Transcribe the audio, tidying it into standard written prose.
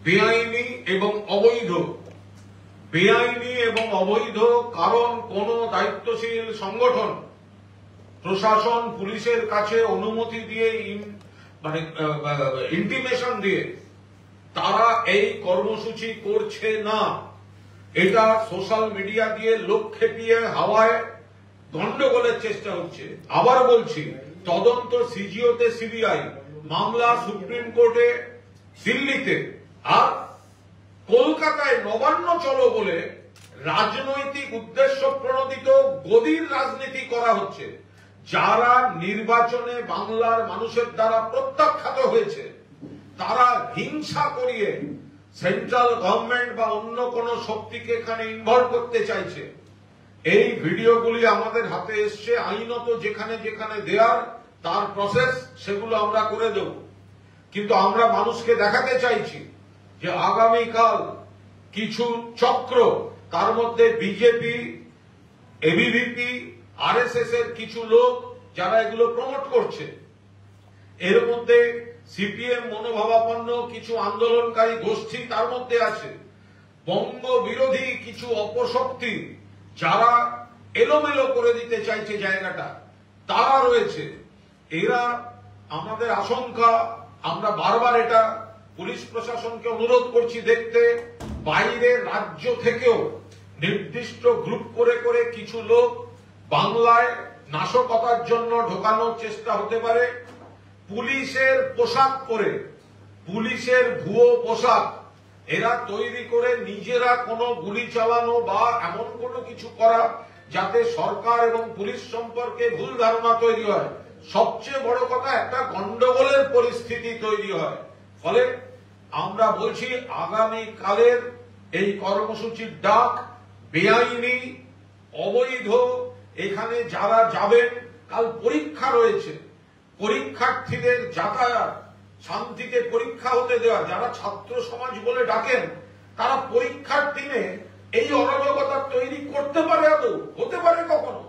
বেআইনি এবং অবৈধ। বেআইনি এবং অবৈধ কারণ কোন দায়িত্বশীল সংগঠন প্রশাসন পুলিশের কাছে অনুমতি দিয়ে মানে ইন্টিমেশন দিয়ে তারা এই কর্মসূচি করছে না। এটা সোশ্যাল মিডিয়া দিয়ে লোক খেপিয়ে হাওয়ায় গন্ডগোলের চেষ্টা হচ্ছে। আবার বলছি, তদন্ত সিজিওতে সিবিআই, মামলা সুপ্রিম কোর্টে দিল্লিতে, আর কলকাতায় নবান্ন চলো বলে রাজনৈতিক উদ্দেশ্য প্রণোদিত গদির রাজনীতি করা হচ্ছে। যারা নির্বাচনে বাংলার মানুষের দ্বারা প্রত্যাখ্যাত হয়েছে তারা হিংসা করিয়ে সেন্ট্রাল গভর্নমেন্ট বা অন্য কোন শক্তিকে এখানে ইনভলভ করতে চাইছে। এই ভিডিওগুলি আমাদের হাতে এসছে, আইনত যেখানে যেখানে দেয়ার তার প্রসেস সেগুলো আমরা করে দেব। কিন্তু আমরা মানুষকে দেখাতে চাইছি যে আগামীকাল কিছু চক্র, তার মধ্যে বিজেপি, এবিভিপি, আরএসএস এর কিছু লোক যারা এগুলো প্রমোট করছে, এর মধ্যে সিপিএম মনোভাবাপন্ন কিছু আন্দোলনকারী গোষ্ঠী তার মধ্যে আছে, বঙ্গ বিরোধী কিছু অপশক্তি যারা এলোমেলো করে দিতে চাইছে জায়গাটা, তারা রয়েছে। এরা আমাদের আশঙ্কা, আমরা বারবার এটা পুলিশ প্রশাসনকে অনুরোধ করছি দেখতে, বাইরের রাজ্য থেকেও নির্দিষ্ট গ্রুপ করে করে কিছু লোক বাংলায় নাশকতার জন্য ঢোকানোর চেষ্টা হতে পারে। পুলিশের পোশাক পরে, পুলিশের ভুয়ো পোশাক এরা তৈরি করে নিজেরা কোনো গুলি চালানো বা এমন কোনো কিছু করা যাতে সরকার এবং পুলিশ সম্পর্কে ভুল ধারণা তৈরি হয়। সবচেয়ে বড় কথা, একটা গন্ডগোলের পরিস্থিতি তৈরি হয়। ফলে আমরা বলছি আগামীকালের এই কর্মসূচির ডাক বেআইনি, অবৈধ। এখানে যারা যাবেন, কাল পরীক্ষা রয়েছে, পরীক্ষার্থীদের যাতায়াত, শান্তিতে পরীক্ষা হতে দেওয়া, যারা ছাত্র সমাজ বলে ডাকেন তারা পরীক্ষার দিনে এই অরাজকতা তৈরি করতে পারে? আদৌ হতে পারে কখনো?